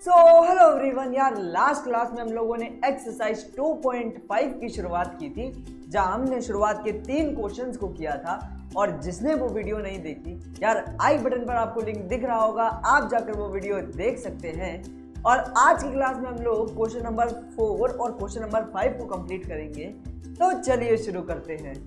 So hello everyone यार, last class में हम लोगों ने एक्सरसाइज 2.5 की शुरुआत की थी, जहां हमने शुरुआत के 3 क्वेश्चंस को किया था। और जिसने वो वीडियो नहीं देखी यार, आई बटन पर आपको लिंक दिख रहा होगा, आप जाकर वो वीडियो देख सकते हैं। और आज की क्लास में हम लोग क्वेश्चन नंबर 4 और क्वेश्चन नंबर 5 को कंप्लीट करेंगे। तो चलिए शुरू करते हैं।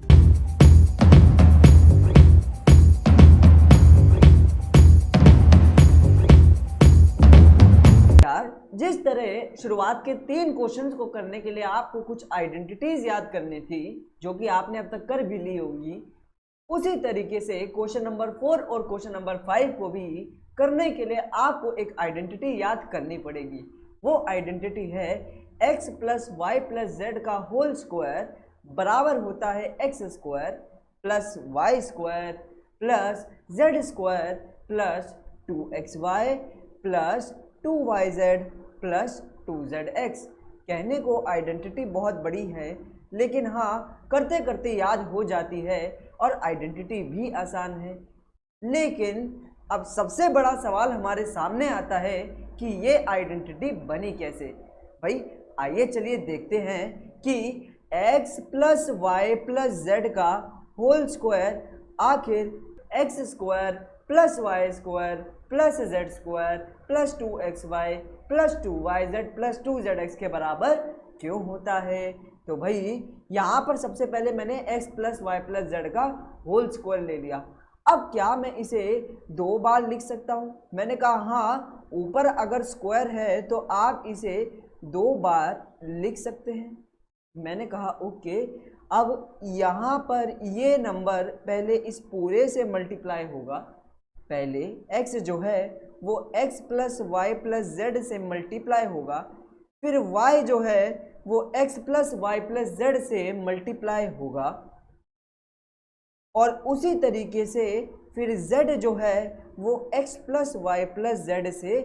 जिस तरह शुरुआत के 3 क्वेश्चंस को करने के लिए आपको कुछ आइडेंटिटीज याद करनी थी, जो कि आपने अब तक कर भी ली होगी, उसी तरीके से क्वेश्चन नंबर 4 और क्वेश्चन नंबर 5 को भी करने के लिए आपको एक आइडेंटिटी याद करनी पड़ेगी। वो आइडेंटिटी है x plus Y plus Z का होल स्क्वायर बराबर होता है x square plus Y square plus Z square plus 2xy plus 2yz plus 2zx। कहने को आइडेंटिटी बहुत बड़ी है, लेकिन हाँ करते करते याद हो जाती है और आइडेंटिटी भी आसान है। लेकिन अब सबसे बड़ा सवाल हमारे सामने आता है कि ये आइडेंटिटी बनी कैसे। भाई आइए चलिए देखते हैं कि x plus Y plus Z का होल स्क्वायर आखिर x square plus Y square plus Z square plus 2xy plus 2yz plus 2zx के बराबर क्यों होता है। तो भाई यहाँ पर सबसे पहले मैंने x plus Y plus Z का होल स्क्वायर ले लिया। अब क्या मैं इसे 2 बार लिख सकता हूँ? मैंने कहा हाँ, ऊपर अगर स्क्वायर है तो आप इसे 2 बार लिख सकते हैं। मैंने कहा ओके। अब यहाँ पर ये नंबर पहले इस पूरे से मल्टीप्लाई होगा। पहले x जो है वो x plus Y plus z से मल्टीप्लाई होगा, फिर y जो है वो x plus Y plus z से मल्टीप्लाई होगा, और उसी तरीके से फिर z जो है वो x plus Y plus z से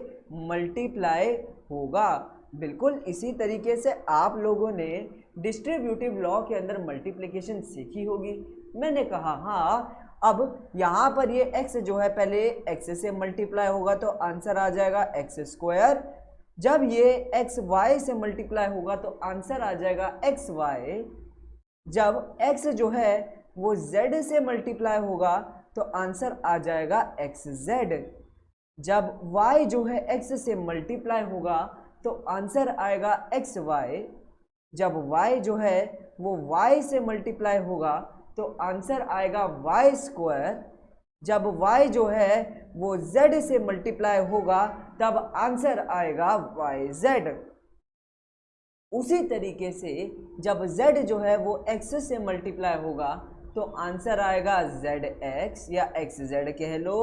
मल्टीप्लाई होगा। बिल्कुल इसी तरीके से आप लोगों ने डिस्ट्रीब्यूटिव लॉ के अंदर मल्टीप्लिकेशन सीखी होगी। मैंने कहा हाँ, अब यहाँ पर ये x जो है पहले x से मल्टीप्लाई होगा तो आंसर आ जाएगा x स्क्वायर। जब ये x y से मल्टीप्लाई होगा तो आंसर आ जाएगा xy। जब x जो है वो z से मल्टीप्लाई होगा तो आंसर आ जाएगा xz। जब y जो है x से मल्टीप्लाई होगा तो आंसर आएगा xy। जब y जो है वो y से मल्टीप्लाई होगा तो आंसर आएगा y स्क्वायर। जब y जो है वो z से मल्टीप्लाई होगा तब आंसर आएगा yz। उसी तरीके से जब z जो है वो x से मल्टीप्लाई होगा तो आंसर आएगा zx या xz कह लो।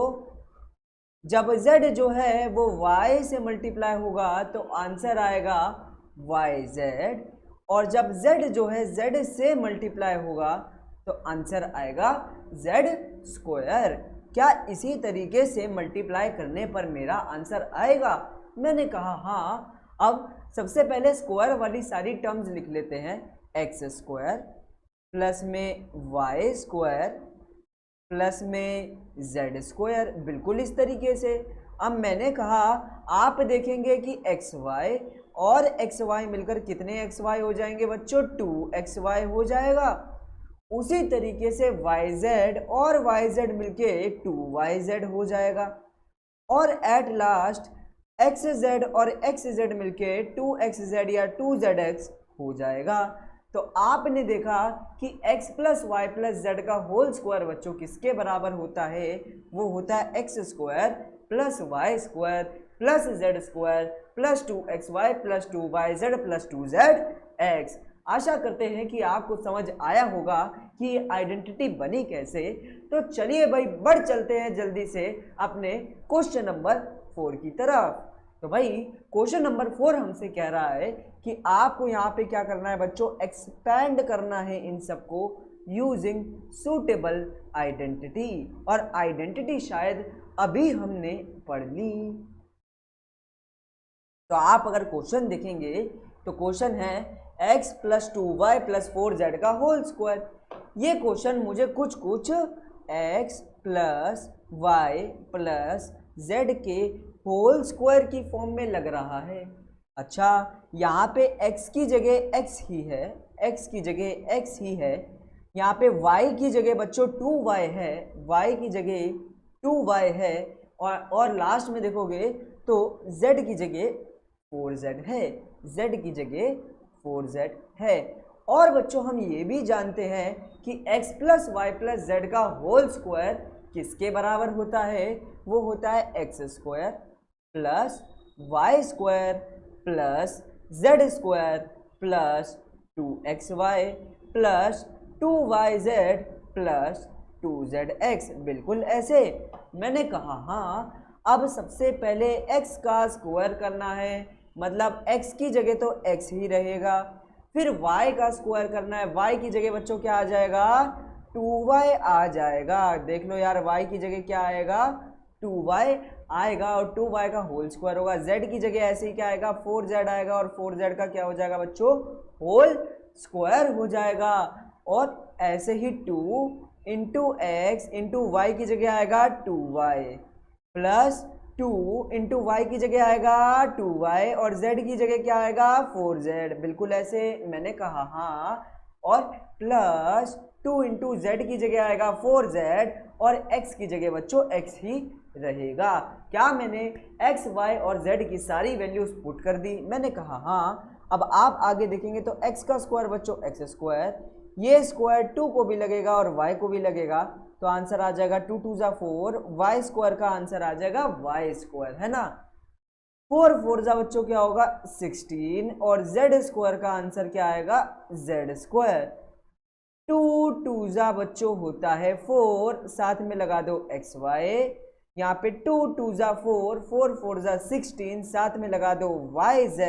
जब z जो है वो y से मल्टीप्लाई होगा तो आंसर आएगा yz, और जब z जो है z से मल्टीप्लाई होगा तो आंसर आएगा z स्क्वायर। क्या इसी तरीके से मल्टीप्लाई करने पर मेरा आंसर आएगा? मैंने कहा हाँ। अब सबसे पहले स्क्वायर वाली सारी टर्म्स लिख लेते हैं। एक्स स्क्वायर प्लस में वाई स्क्वायर प्लस में जेड स्क्वायर, बिल्कुल इस तरीके से। अब मैंने कहा आप देखेंगे कि एक्स वाई और एक्स वाई मिलकर कितने एक्स वाई हो जाएंगे बच्चों? 2xy हो जाएगा। उसी तरीके से yz और yz मिलके 2yz हो जाएगा, और एट लास्ट xz और xz मिलके 2xz या 2zx हो जाएगा। तो आपने देखा कि x plus Y plus Z का होल स्क्वायर बच्चों किसके बराबर होता है? वो होता है x square plus Y square plus Z square plus 2xy plus 2yz plus 2zx। आशा करते हैं कि आपको समझ आया होगा कि ये आइडेंटिटी बनी कैसे। तो चलिए भाई बढ़ चलते हैं जल्दी से अपने क्वेश्चन नंबर 4 की तरफ। तो भाई क्वेश्चन नंबर 4 हमसे कह रहा है कि आपको यहाँ पे क्या करना है बच्चों? एक्सपैंड करना है इन सबको यूजिंग सूटेबल आइडेंटिटी। और आइडेंटिटी शायद अभी हमने पढ़ ली। तो आप अगर क्वेश्चन देखेंगे तो क्वेश्चन है x plus 2y plus 4z का होल स्क्वायर। ये क्वेश्चन मुझे कुछ x plus Y plus z के होल स्क्वायर की फॉर्म में लग रहा है। अच्छा, यहाँ पे x की जगह x ही है, x की जगह x ही है। यहाँ पे y की जगह बच्चों 2y है, y की जगह 2y है। और लास्ट में देखोगे तो z की जगह 4z है, z की जगह 4z है। और बच्चों हम ये भी जानते हैं कि x plus Y plus Z का होल स्क्वायर किसके बराबर होता है? वो होता है x square plus Y square plus Z square plus 2xy plus 2yz plus 2zx। बिल्कुल ऐसे मैंने कहा। हाँ, अब सबसे पहले x का स्क्वायर करना है, मतलब x की जगह तो x ही रहेगा। फिर y का स्क्वायर करना है, y की जगह बच्चों क्या आ जाएगा? 2y आ जाएगा। देख लो यार, y की जगह क्या आएगा? 2y आएगा और 2y का होल स्क्वायर होगा। z की जगह ऐसे ही क्या आएगा? 4z आएगा और 4z का क्या हो जाएगा बच्चों? होल स्क्वायर हो जाएगा। और ऐसे ही 2 इंटू एक्स इंटू वाई की जगह आएगा 2y प्लस 2 इंटू वाई की जगह आएगा 2y और z की जगह क्या आएगा? 4z। बिल्कुल ऐसे मैंने कहा। हाँ, और प्लस 2 इंटू जेड की जगह आएगा 4z और x की जगह बच्चों x ही रहेगा। क्या मैंने x, y और z की सारी वैल्यूज पुट कर दी? मैंने कहा हाँ। अब आप आगे देखेंगे तो x का स्क्वायर बच्चों x स्क्वायर, ये स्क्वायर 2 को भी लगेगा और y को भी लगेगा, तो आंसर आ जाएगा 2 2 जा 4, y स्क्वायर का आंसर आ जाएगा y स्क्वायर, है ना। 4 4 जा बच्चों क्या होगा? 16 और z स्क्वायर का आंसर क्या आएगा? z square. 2 2 जा बच्चों होता है 4, साथ में लगा दो xy। यहाँ पे 2 2 जा 4, 4 4 जा 16, साथ में लगा दो yz।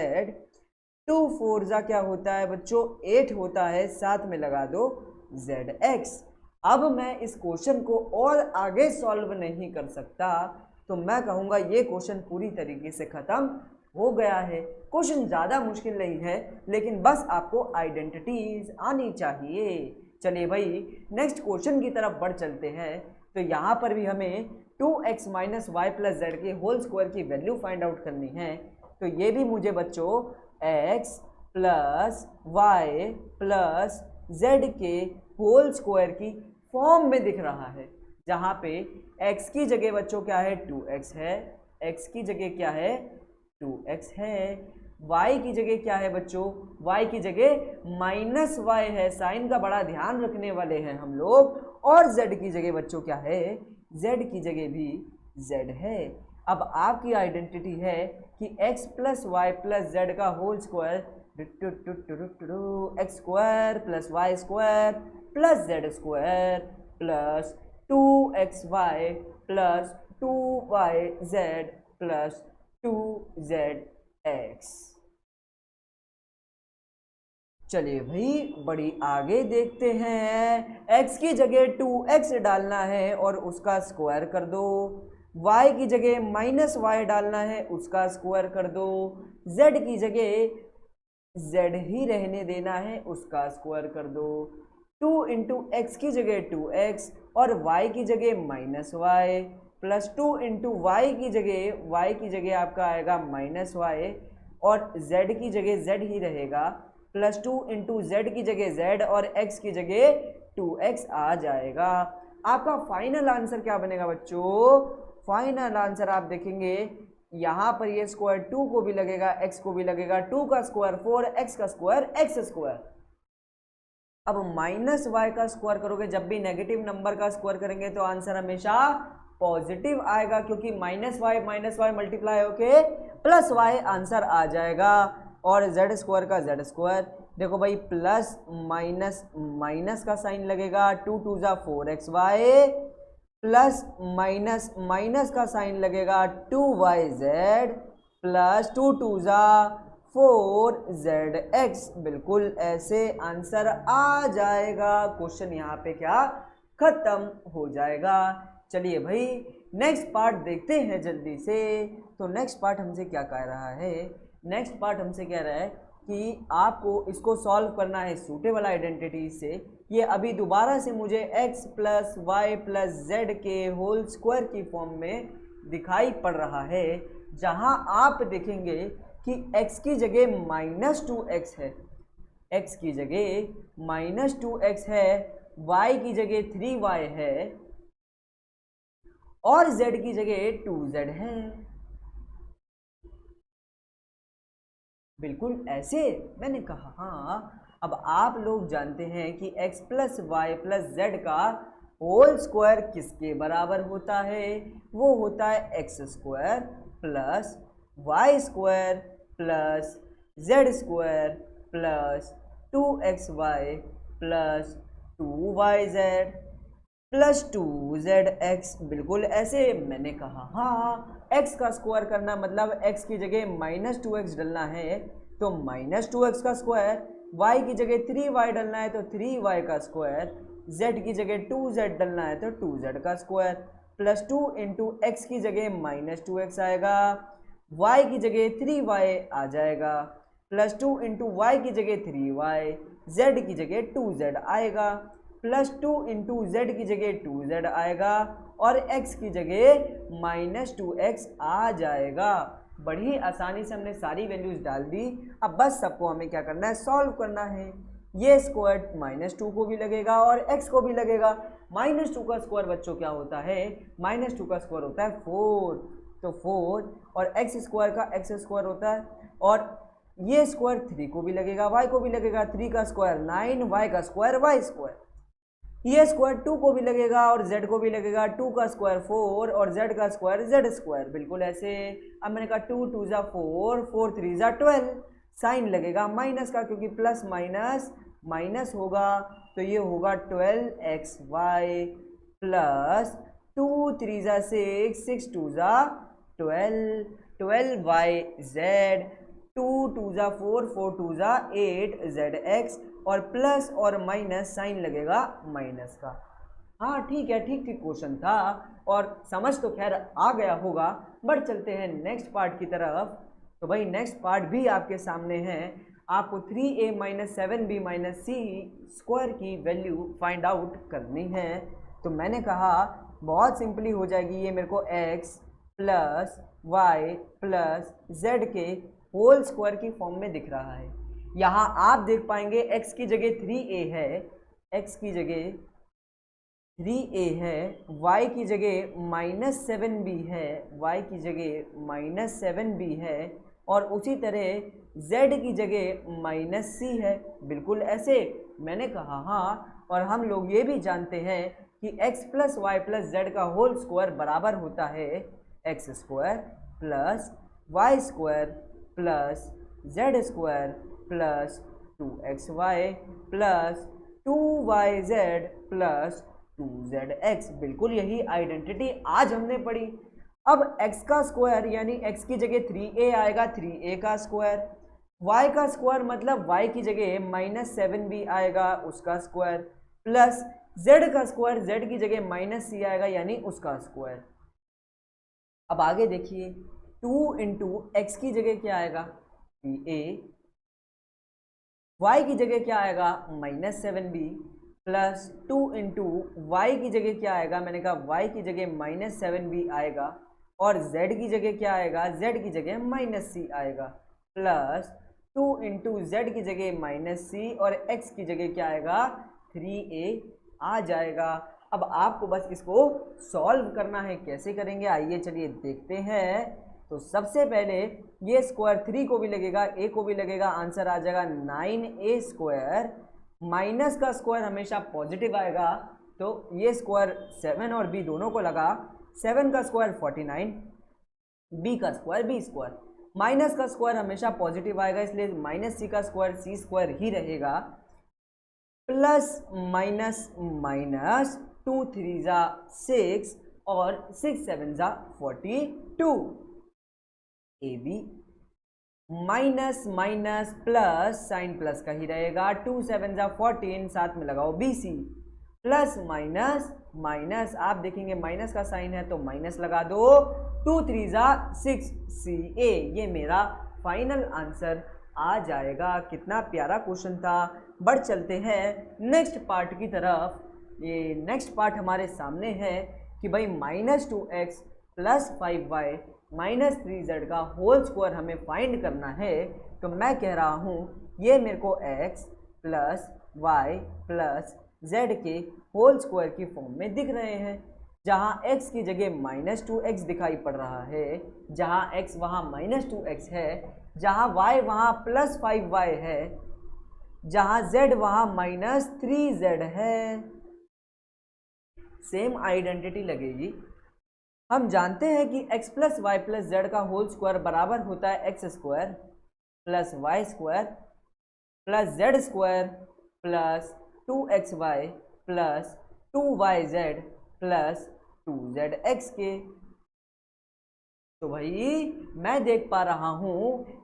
2 4 जा क्या होता है बच्चों? 8 होता है, साथ में लगा दो zx। अब मैं इस क्वेश्चन को और आगे सॉल्व नहीं कर सकता, तो मैं कहूँगा ये क्वेश्चन पूरी तरीके से खत्म हो गया है। क्वेश्चन ज़्यादा मुश्किल नहीं है, लेकिन बस आपको आइडेंटिटीज आनी चाहिए। चलिए भाई, नेक्स्ट क्वेश्चन की तरफ बढ़ चलते हैं। तो यहाँ पर भी हमें 2x minus y plus z के होल स्क्वायर की वैल्यू फाइंड आउट करनी है। तो ये भी मुझे बच्चों x plus Y plus z के होल स्क्वायर की फॉर्म में दिख रहा है, जहाँ पे x की जगह बच्चों क्या है? 2x है, x की जगह क्या है? 2x है। y की जगह क्या है बच्चों? y की जगह माइनस y है, साइन का बड़ा ध्यान रखने वाले हैं हम लोग। और z की जगह बच्चों क्या है? z की जगह भी z है। अब आपकी आइडेंटिटी है कि x plus Y plus Z का whole square X square plus Y square plus Z square plus 2xy plus 2yz plus 2zx। चलिए भाई, बड़ी आगे देखते हैं। x की जगह 2x डालना है और उसका स्क्वायर कर दो, y की जगह माइनस वाई डालना है, उसका स्क्वायर कर दो, z की जगह z ही रहने देना है, उसका स्क्वायर कर दो। 2 इंटू एक्स की जगह 2x और y की जगह minus y plus 2 into y की जगह आपका आएगा माइनस वाई और z की जगह z ही रहेगा, प्लस 2 इंटू जेड की जगह z और x की जगह 2x आ जाएगा। आपका फाइनल आंसर क्या बनेगा बच्चों? फाइनल आंसर आप देखेंगे यहाँ पर ये स्क्वायर 2 को भी लगेगा, x को भी लगेगा, 2 का स्क्वायर 4, x का स्क्वायर x स्क्वायर। अब माइनस वाई का स्क्वायर करोगे, जब भी नेगेटिव नंबर का स्क्वायर करेंगे तो आंसर हमेशा पॉजिटिव आएगा, क्योंकि माइनस वाई मल्टीप्लाई होके प्लस वाई आंसर आ जाएगा। और जेड स्क्वायर का जेड स्क्वायर, देखो भाई प्लस माइनस माइनस का साइन लगेगा, 2 2 जा 4xy प्लस माइनस माइनस का साइन लगेगा 2yz प्लस 2 2 जा 4zx। बिल्कुल ऐसे आंसर आ जाएगा। क्वेश्चन यहाँ पे क्या खत्म हो जाएगा। चलिए भाई, नेक्स्ट पार्ट देखते हैं जल्दी से। तो नेक्स्ट पार्ट हमसे क्या कह रहा है? नेक्स्ट पार्ट हमसे कह रहा है कि आपको इसको सॉल्व करना है सूटेबल आइडेंटिटी से। ये अभी दोबारा से मुझे x plus Y plus z के होल स्क्वायर की फॉर्म में दिखाई पड़ रहा है, जहां आप देखेंगे कि x की जगह -2x है, x की जगह -2x है, y की जगह 3y है और z की जगह 2z है। बिल्कुल ऐसे मैंने कहा। हाँ, अब आप लोग जानते हैं कि x plus Y plus Z का होल स्क्वायर किसके बराबर होता है? वो होता है x square plus Y square plus Z square plus 2xy plus 2yz plus 2zx। बिल्कुल ऐसे मैंने कहा। हाँ, x का स्क्वायर करना मतलब x की जगह -2x डलना है तो -2x का स्क्वायर, y की जगह 3y डलना है तो 3y का स्क्वायर, z की जगह 2z डलना है तो 2z का स्क्वायर, प्लस 2 इंटू एक्स की जगह -2x आएगा, y की जगह 3y आ जाएगा, प्लस 2 इंटू वाई की जगह 3y, z की जगह 2z आएगा, प्लस 2 इंटू जेड की जगह 2z आएगा और x की जगह -2x आ जाएगा। बड़ी आसानी से हमने सारी वैल्यूज डाल दी। अब बस सबको हमें क्या करना है? सॉल्व करना है। ये स्क्वायर -2 को भी लगेगा और x को भी लगेगा। -2 का स्क्वायर बच्चों क्या होता है? -2 का स्क्वायर होता है 4, तो 4 और x स्क्वायर का x स्क्वायर होता है, और ये स्क्वायर 3 को भी लगेगा, y को भी लगेगा, 3 का स्क्वायर 9, y का स्क्वायर y स्क्वायर, ये स्क्वायर 2 को भी लगेगा और z को भी लगेगा, 2 का स्क्वायर 4 और z का स्क्वायर z स्क्वायर। बिल्कुल ऐसे। अब मैंने कहा 2 2 जा 4, 4 3 जा 12, साइन लगेगा माइनस का क्योंकि प्लस माइनस माइनस होगा, तो ये होगा 12xy प्लस 2 3 जा 6, 6 2 जा 12, 12yz, 2 2 जा 4, 4 2 जा 8zx, और प्लस और माइनस साइन लगेगा माइनस का। हाँ ठीक है, ठीक ठीक क्वेश्चन था और समझ तो खैर आ गया होगा। बढ़ चलते हैं नेक्स्ट पार्ट की तरफ। तो भाई नेक्स्ट पार्ट भी आपके सामने है। आपको 3a - 7b - c स्क्वायर की वैल्यू फाइंड आउट करनी है। तो मैंने कहा बहुत सिंपली हो जाएगी। ये मेरे को x plus Y plus z के होल स्क्वायर की फॉर्म में दिख रहा है। यहाँ आप देख पाएंगे x की जगह 3a है, x की जगह 3a है, y की जगह -7b है, y की जगह -7b है, और उसी तरह z की जगह -c है। बिल्कुल ऐसे मैंने कहा। हाँ, और हम लोग ये भी जानते हैं कि x plus Y plus Z का होल स्क्वायर बराबर होता है x square plus Y square plus Z square plus 2xy plus 2yz plus 2zx। बिल्कुल यही आइडेंटिटी आज हमने पढ़ी। अब x का स्क्वायर यानी x की जगह 3a आएगा, 3a का स्क्वायर, y का स्क्वायर मतलब y की जगह -7b आएगा, उसका स्क्वायर, प्लस z का स्क्वायर z की जगह -c आएगा यानी उसका स्क्वायर। अब आगे देखिए 2 इंटू एक्स की जगह क्या आएगा? 3a, y की जगह क्या आएगा? -7b प्लस 2 इंटू वाई की जगह क्या आएगा? मैंने कहा y की जगह -7b आएगा और z की जगह क्या आएगा? z की जगह -c आएगा, प्लस 2 इंटू जेड की जगह -c और x की जगह क्या आएगा? 3a आ जाएगा। अब आपको बस इसको सॉल्व करना है। कैसे करेंगे आइए चलिए देखते हैं। तो सबसे पहले ये स्क्वायर 3 को भी लगेगा, a को भी लगेगा, आंसर आ जाएगा 9a स्क्वायर। माइनस का स्क्वायर हमेशा पॉजिटिव आएगा, तो ये स्क्वायर 7 और b दोनों को लगा, 7 का स्क्वायर 49, b का स्क्वायर b स्क्वायर। माइनस का स्क्वायर हमेशा पॉजिटिव आएगा इसलिए -c का स्क्वायर c स्क्वायर ही रहेगा, प्लस माइनस माइनस 2 3 जा 6 और 6 7 जा 42, AB minus minus plus sign plus का ही रहेगा, 2 7 जा 14, साथ में लगाओ BC, प्लस माइनस माइनस, आप देखेंगे माइनस का साइन है तो माइनस लगा दो, 2 3 जा 6 CA। ये मेरा फाइनल आंसर आ जाएगा। कितना प्यारा क्वेश्चन था। बढ़ चलते हैं नेक्स्ट पार्ट की तरफ। ये नेक्स्ट पार्ट हमारे सामने है कि भाई -2x प्लस 5y -3z का होल स्क्वायर हमें फाइंड करना है, तो मैं कह रहा हूँ ये मेरे को x plus Y plus z के होल स्क्वायर की फॉर्म में दिख रहे हैं, जहाँ x की जगह -2x दिखाई पड़ रहा है, जहाँ x वहाँ -2x है, जहाँ y वहाँ +5y है, जहाँ z वहाँ -3z है। सेम आइडेंटिटी लगेगी। हम जानते हैं कि x plus Y plus Z का होल स्क्वायर बराबर होता है x square plus Y square plus Z square plus 2xy plus 2yz plus 2zx के। तो भाई मैं देख पा रहा हूँ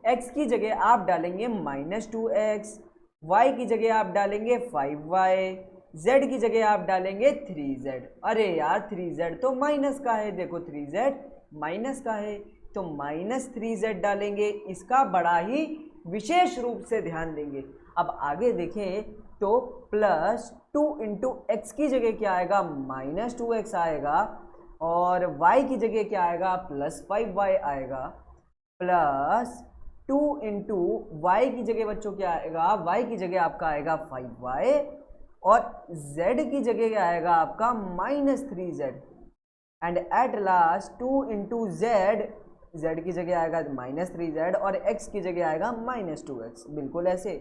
x की जगह आप डालेंगे -2x, y की जगह आप डालेंगे 5y, z की जगह आप डालेंगे 3z। अरे यार 3z तो माइनस का है, देखो 3z माइनस का है, तो -3z डालेंगे, इसका बड़ा ही विशेष रूप से ध्यान देंगे। अब आगे देखें तो +2 इंटू एक्स की जगह क्या आएगा, -2x आएगा, और y की जगह क्या आएगा, +5y आएगा, +2 इंटू वाई की जगह बच्चों क्या आएगा, y की जगह आपका आएगा 5y, और z की जगह क्या आएगा आपका -3z, and at last 2 into z की जगह आएगा -3z, और x की जगह आएगा -2x, बिल्कुल ऐसे।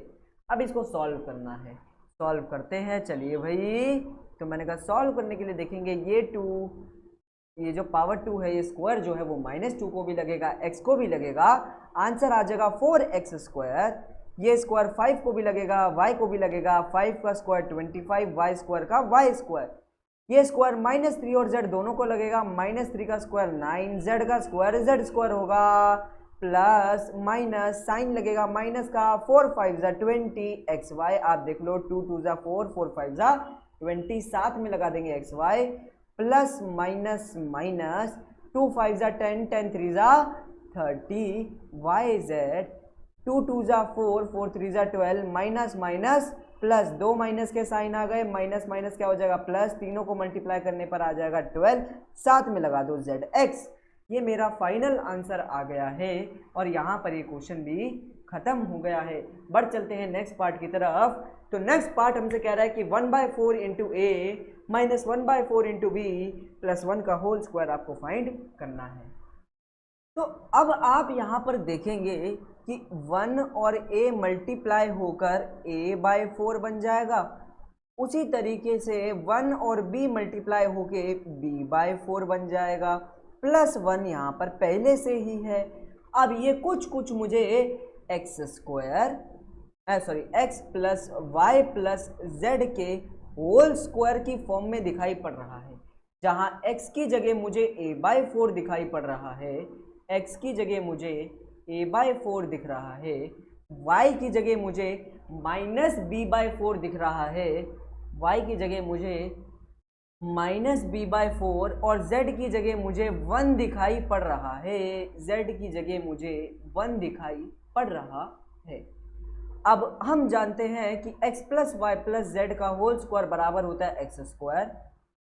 अब इसको सॉल्व करना है, सॉल्व करते हैं, चलिए भाई। तो मैंने कहा सॉल्व करने के लिए देखेंगे ये जो पावर 2 है, ये स्क्वायर जो है वो -2 को भी लगेगा, x को भी लगेगा, आंसर आ जाएगा 4x स्क्वायर। ये स्क्वायर 5 को भी लगेगा, y को भी लगेगा, 5 का स्क्वायर 25, y स्क्वायर का y स्क्वायर। ये स्क्वायर -3 और z दोनों को लगेगा, -3 का स्क्वायर 9, z का स्क्वायर z स्क्वायर होगा, प्लस माइनस साइन लगेगा माइनस का, 4 5 जा 20 xy, आप देख लो 2 2 जा 4 4 5 जा 20, साथ में लगा देंगे xy, प्लस माइनस माइनस 2 5 जा 10 10 3 जा 30 yz, 2 2 जा 4 4 3 जा 12, माइनस माइनस प्लस, दो माइनस के साइन आ गए, माइनस माइनस क्या हो जाएगा प्लस, तीनों को मल्टीप्लाई करने पर आ जाएगा 12, साथ में लगा दो zx। ये मेरा फाइनल आंसर आ गया है, और यहाँ पर ये क्वेश्चन भी खत्म हो गया है। बढ़ चलते हैं नेक्स्ट पार्ट की तरफ। तो नेक्स्ट पार्ट हमसे कह रहा है कि 1/4 इंटू ए माइनस 1/4 इंटू बी प्लस 1 का होल स्क्वायर आपको फाइंड करना है। तो अब आप यहाँ पर देखेंगे कि 1 और a मल्टीप्लाई होकर a/4 बन जाएगा, उसी तरीके से 1 और b मल्टीप्लाई होके b/4 बन जाएगा, प्लस 1 यहाँ पर पहले से ही है। अब ये कुछ मुझे x plus Y plus z के होल स्क्वायर की फॉर्म में दिखाई पड़ रहा है, जहाँ x की जगह मुझे a/4 दिखाई पड़ रहा है, x की जगह मुझे a/4 दिख रहा है, y की जगह मुझे -b/4 दिख रहा है, y की जगह मुझे -b/4, और z की जगह मुझे 1 दिखाई पड़ रहा है, z की जगह मुझे 1 दिखाई पड़ रहा है। अब हम जानते हैं कि x plus Y plus Z का होल स्क्वायर बराबर होता है x square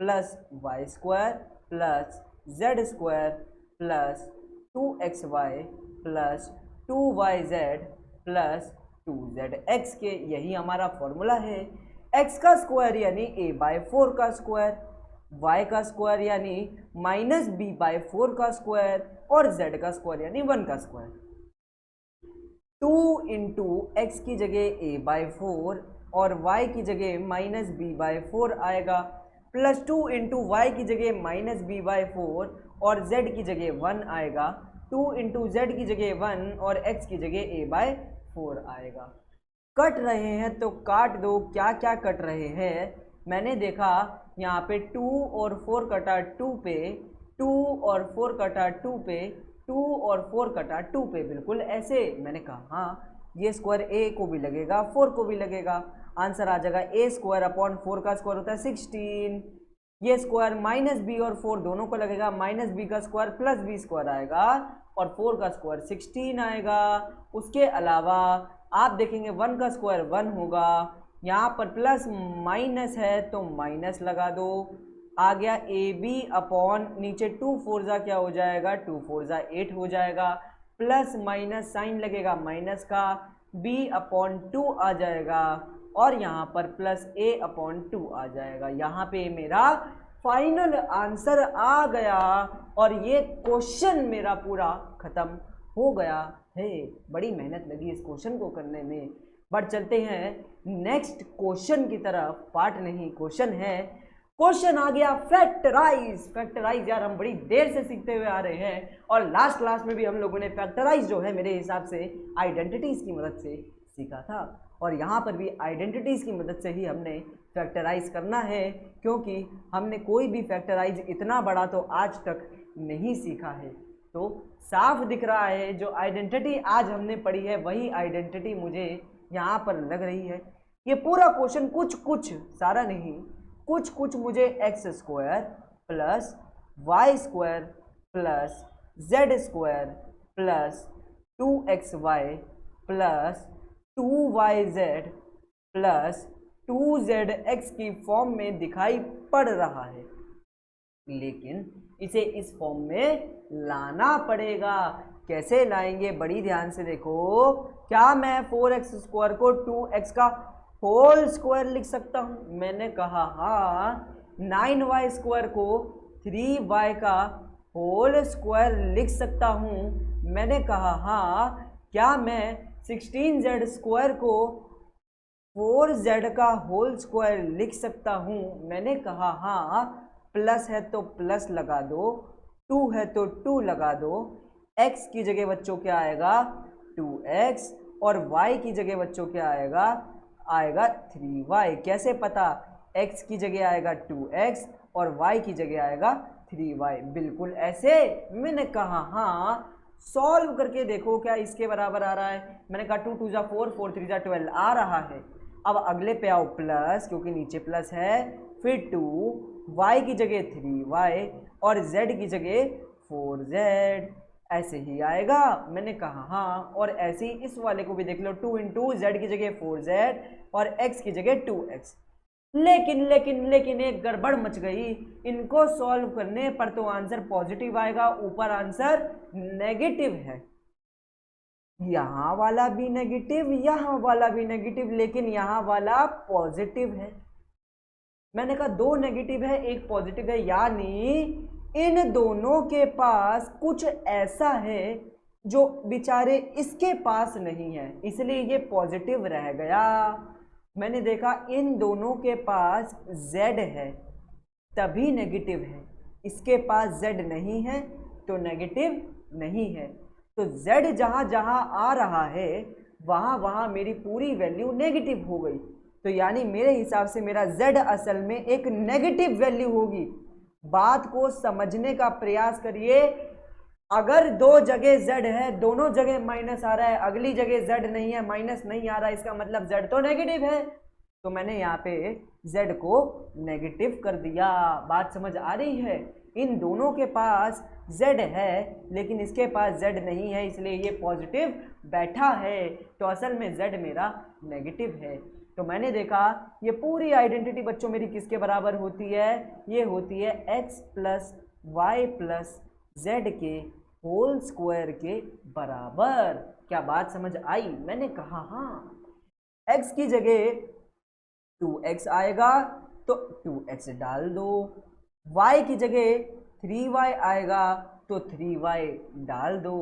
plus Y square plus Z square plus 2xy plus 2yz plus 2zx के। यही हमारा फॉर्मूला है। x का स्क्वायर यानी a/4 का स्क्वायर, y का स्क्वायर यानी -b/4 का स्क्वायर, और z का स्क्वायर यानी 1 का स्क्वायर। 2 इंटू एक्स की जगह a/4 और y की जगह -b/4 आएगा, प्लस 2 इंटू वाई की जगह -b/4 और z की जगह 1 आएगा, 2 इंटू जेड की जगह 1 और x की जगह a/4 आएगा। कट रहे हैं तो काट दो, क्या क्या कट रहे हैं। मैंने देखा यहाँ पे 2 और 4 कटा 2 पे, 2 और 4 कटा 2 पे, 2 और 4 कटा 2 पे, बिल्कुल ऐसे। मैंने कहा हाँ ये स्क्वायर a को भी लगेगा 4 को भी लगेगा, आंसर आ जाएगा a² / 4 का स्क्वायर होता है 16। ये स्क्वायर -b और 4 दोनों को लगेगा, -b का स्क्वायर प्लस b स्क्वायर आएगा और 4 का स्क्वायर 16 आएगा। उसके अलावा आप देखेंगे 1 का स्क्वायर 1 होगा, यहाँ पर प्लस माइनस है तो माइनस लगा दो, आ गया ए बी अपॉन नीचे 2 4 जा क्या हो जाएगा, 2 4 जा 8 हो जाएगा, प्लस माइनस साइन लगेगा माइनस का, b अपॉन 2 आ जाएगा और यहाँ पर प्लस a अपॉन 2 आ जाएगा। यहाँ पे मेरा फाइनल आंसर आ गया और ये क्वेश्चन मेरा पूरा खत्म हो गया है। बड़ी मेहनत लगी इस क्वेश्चन को करने में। बढ़ चलते हैं नेक्स्ट क्वेश्चन की तरफ। पार्ट नहीं क्वेश्चन है। क्वेश्चन आ गया फैक्टराइज। फैक्टराइज यार हम बड़ी देर से सीखते हुए आ रहे हैं और लास्ट क्लास में भी हम लोगों ने फैक्टराइज जो है मेरे हिसाब से आइडेंटिटीज की मदद से सीखा था और यहाँ पर भी आइडेंटिटीज की मदद से ही हमने फैक्टराइज करना है, क्योंकि हमने कोई भी फैक्टराइज इतना बड़ा तो आज तक नहीं सीखा है। तो साफ दिख रहा है जो आइडेंटिटी आज हमने पढ़ी है वही आइडेंटिटी मुझे यहाँ पर लग रही है। ये पूरा क्वेश्चन कुछ कुछ, सारा नहीं, कुछ कुछ मुझे x square plus Y square plus Z square plus 2xy plus 2yz plus 2zx की फॉर्म में दिखाई पड़ रहा है, लेकिन इसे इस फॉर्म में लाना पड़ेगा। कैसे लाएंगे, बड़ी ध्यान से देखो। क्या मैं 4x स्क्वायर को 2x का होल स्क्वायर लिख सकता हूँ? मैंने कहा हाँ। 9y स्क्वायर को 3y का होल स्क्वायर लिख सकता हूँ? मैंने कहा हाँ। क्या मैं 16z स्क्वायर को 4z का होल स्क्वायर लिख सकता हूँ? मैंने कहा हाँ। प्लस है तो प्लस लगा दो, 2 है तो 2 लगा दो। x की जगह बच्चों क्या आएगा, 2x, और y की जगह बच्चों क्या आएगा, आएगा 3y। कैसे पता, x की जगह आएगा 2x और y की जगह आएगा 3y। बिल्कुल ऐसे। मैंने कहा हाँ। सॉल्व करके देखो क्या इसके बराबर आ रहा है। मैंने कहा 2 2 जा 4, 4 3 जा 12 आ रहा है। अब अगले पे आओ प्लस, क्योंकि नीचे प्लस है, फिर 2, y की जगह 3y और z की जगह 4z। ऐसे ही आएगा। मैंने कहा हाँ। और ऐसे ही इस वाले को भी देख लो, 2 इंटू z की जगह 4z और x की जगह 2x। लेकिन लेकिन लेकिन एक गड़बड़ मच गई। इनको सॉल्व करने पर तो आंसर पॉजिटिव आएगा, ऊपर आंसर नेगेटिव है। यहाँ वाला भी नेगेटिव, यहाँ वाला भी नेगेटिव, लेकिन यहाँ वाला पॉजिटिव है। मैंने कहा 2 नेगेटिव है, 1 पॉजिटिव है, यानी इन दोनों के पास कुछ ऐसा है जो बेचारे इसके पास नहीं है, इसलिए ये पॉजिटिव रह गया। मैंने देखा इन दोनों के पास z है तभी नेगेटिव है, इसके पास z नहीं है तो नेगेटिव नहीं है। तो z जहाँ जहाँ आ रहा है वहाँ वहाँ मेरी पूरी वैल्यू नेगेटिव हो गई। तो यानी मेरे हिसाब से मेरा z असल में एक नेगेटिव वैल्यू होगी। बात को समझने का प्रयास करिए। अगर 2 जगह z है, दोनों जगह माइनस आ रहा है, अगली जगह z नहीं है, माइनस नहीं आ रहा है, इसका मतलब z तो नेगेटिव है। तो मैंने यहाँ पे z को नेगेटिव कर दिया। बात समझ आ रही है। इन दोनों के पास z है लेकिन इसके पास z नहीं है, इसलिए ये पॉजिटिव बैठा है। तो असल में z मेरा नेगेटिव है। तो मैंने देखा ये पूरी आइडेंटिटी बच्चों मेरी किसके बराबर होती है, ये होती है x plus Y plus z के होल स्क्वायर के बराबर। क्या बात समझ आई? मैंने कहा हाँ। x की जगह 2x आएगा तो 2x डाल दो, y की जगह 3y आएगा तो 3y डाल दो,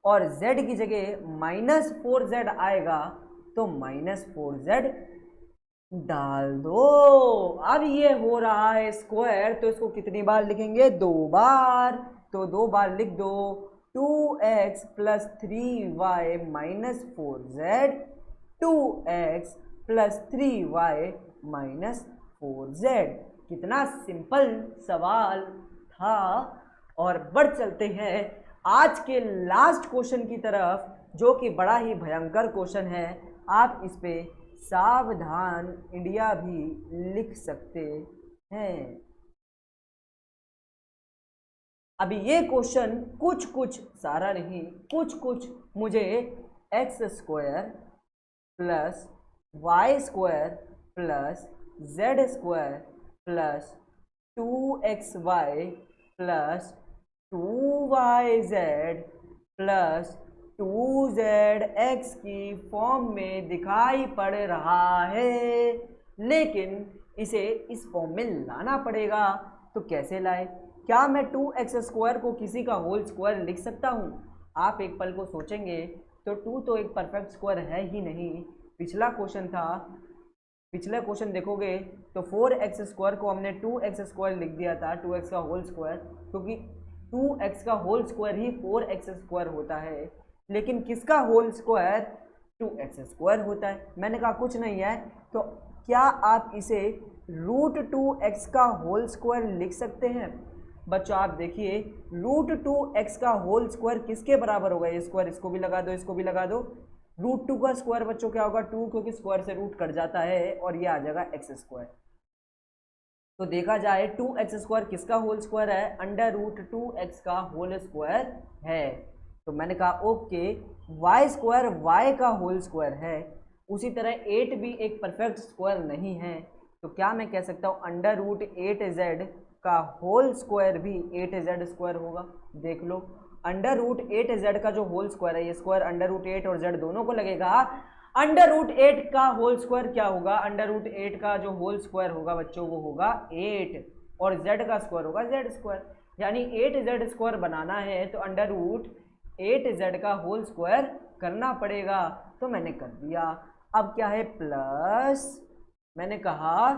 और z की जगह माइनस 4z आएगा तो माइनस 4z डाल दो। अब ये हो रहा है स्क्वायर, तो इसको कितनी बार लिखेंगे, 2 बार। तो 2 बार लिख दो, 2x plus 3y minus 4z, 2x plus 3y minus 4z। कितना सिंपल सवाल था। और बढ़ चलते हैं आज के लास्ट क्वेश्चन की तरफ, जो कि बड़ा ही भयंकर क्वेश्चन है। आप इस पे सावधान इंडिया भी लिख सकते हैं। अभी ये क्वेश्चन कुछ कुछ, सारा नहीं, कुछ कुछ मुझे x square plus Y square plus Z square plus 2xy plus 2yz plus 2zx की फॉर्म में दिखाई पड़ रहा है, लेकिन इसे इस फॉर्म में लाना पड़ेगा। तो कैसे लाए? क्या मैं 2x² को किसी का होल स्क्वायर लिख सकता हूँ? आप एक पल को सोचेंगे तो 2 तो एक परफेक्ट स्क्वायर है ही नहीं। पिछला क्वेश्चन देखोगे तो 4x² को हमने 2x² लिख दिया था, 2x का होल स्क्वायर, क्योंकि 2x का होल स्क्वायर ही 4x² होता है। लेकिन किसका होल स्क्वायर? 2x² होता है। मैंने कहा कुछ नहीं है, तो क्या आप इसे √2x का होल स्क्वायर लिख सकते हैं? बच्चों आप देखिए, √2x का होल स्क्वायर किसके बराबर होगा? ये स्क्वायर इसको भी लगा दो, इसको भी लगा दो। √2 का स्क्वायर बच्चों क्या होगा? 2, क्योंकि स्क्वायर से रूट कट जाता है और ये आ जाएगा x²। तो देखा जाए 2x² किसका होल स्क्वायर है? √2x का होल स्क्वायर है। तो मैंने कहा ओके, y² y का होल स्क्वायर है। उसी तरह 8 भी एक परफेक्ट स्क्वायर नहीं है, तो क्या मैं कह सकता हूँ √8z का होल स्क्वायर भी 8z² होगा? देख लो, √8z का जो होल स्क्वायर है, ये स्क्वायर √8 और z दोनों को लगेगा। √8 का होल स्क्वायर क्या होगा? √8 का जो होल स्क्वायर होगा बच्चों वो होगा 8, और z का स्क्वायर होगा z²। यानी 8z² बनाना है तो √8z का होल स्क्वायर करना पड़ेगा। तो मैंने कर दिया। अब क्या है? प्लस, मैंने कहा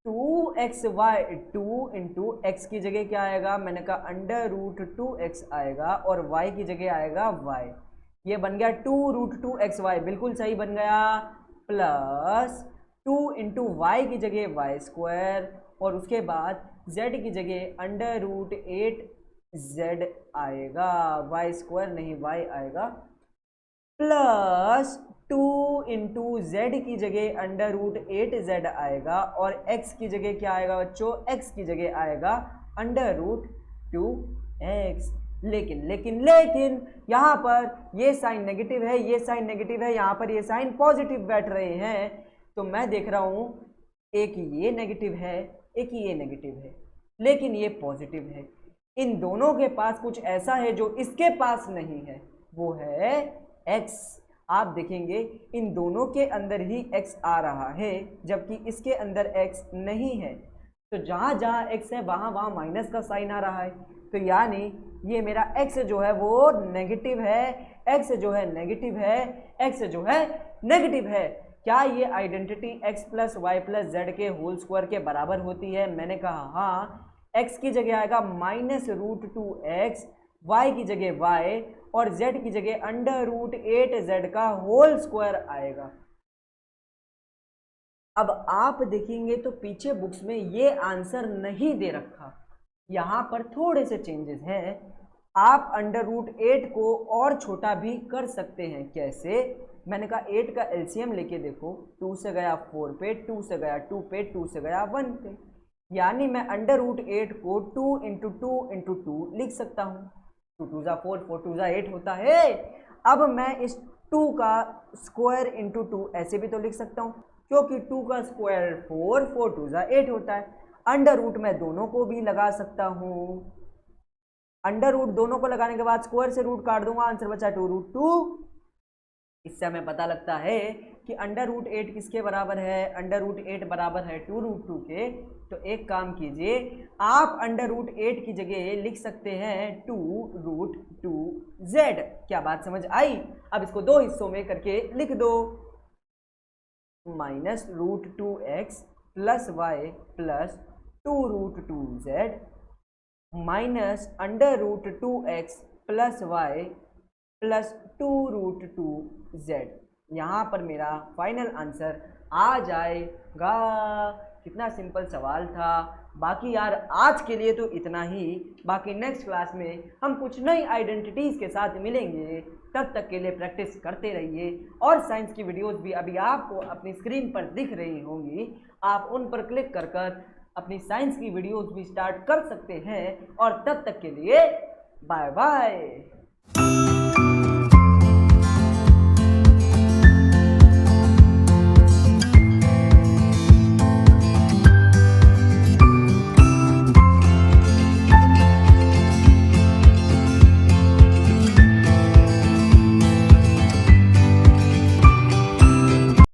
2xy, 2 इंटू एक्स की जगह क्या आएगा? मैंने कहा √2x आएगा, और y की जगह आएगा y। ये बन गया 2√2xy, बिल्कुल सही बन गया। प्लस 2 इंटू वाई की जगह y², और उसके बाद z की जगह √8z आएगा, y² नहीं y आएगा। प्लस 2 इंटू जेड की जगह √8z आएगा, और x की जगह क्या आएगा बच्चों? x की जगह आएगा √2x। लेकिन यहाँ पर ये साइन नेगेटिव है, ये साइन नेगेटिव है, यहाँ पर ये साइन पॉजिटिव बैठ रहे हैं। तो मैं देख रहा हूँ एक ये नेगेटिव है, एक ये नेगेटिव है, लेकिन ये पॉजिटिव है। इन दोनों के पास कुछ ऐसा है जो इसके पास नहीं है, वो है x। आप देखेंगे इन दोनों के अंदर ही x आ रहा है, जबकि इसके अंदर x नहीं है। तो जहाँ जहाँ x है वहाँ वहाँ माइनस का साइन आ रहा है। तो यानी ये मेरा x जो है वो नेगेटिव है, x जो है नेगेटिव है, x जो है नेगेटिव है। क्या ये identity x plus Y plus z के होल स्क्वायर के बराबर होती है? मैंने कहा हाँ। x की जगह आएगा -√2x, y की जगह y, और z की जगह √8z का होल स्क्वायर आएगा। अब आप देखेंगे तो पीछे बुक्स में ये आंसर नहीं दे रखा, यहाँ पर थोड़े से चेंजेस हैं। आप √8 को और छोटा भी कर सकते हैं। कैसे? मैंने कहा 8 का एलसीएम लेके देखो, 2 से गया 4 पे, 2 से गया 2 पे, 2 से गया 1 पे। यानी मैं √8 को 2 इंटू 2 इंटू 2 लिख सकता हूँ। 2 2 जा 4, 4 2 जा 8 होता है। अब मैं इस 2 का स्क्वायर इंटू 2 ऐसे भी तो लिख सकता हूँ, क्योंकि 2 का स्क्वायर 4, 4 2 जा 8 होता है। अंडर रूट मैं दोनों को भी लगा सकता हूँ। अंडर रूट दोनों को लगाने के बाद स्क्वायर से रूट काट दूंगा, आंसर बचा 2√2। इससे हमें पता लगता है कि √8 किसके बराबर है? √8 बराबर है 2√2 के। तो एक काम कीजिए, आप √8 की जगह लिख सकते हैं 2√2z। क्या बात समझ आई? अब इसको दो हिस्सों में करके लिख दो, -√2x plus y plus 2√2z minus √2x plus y plus 2√2z। यहाँ पर मेरा फाइनल आंसर आ जाएगा। कितना सिंपल सवाल था। बाकी यार आज के लिए तो इतना ही। बाकी नेक्स्ट क्लास में हम कुछ नई आइडेंटिटीज़ के साथ मिलेंगे। तब तक के लिए प्रैक्टिस करते रहिए। और साइंस की वीडियोस भी अभी आपको अपनी स्क्रीन पर दिख रही होंगी, आप उन पर क्लिक कर कर अपनी साइंस की वीडियोस भी स्टार्ट कर सकते हैं। और तब तक के लिए बाय बाय।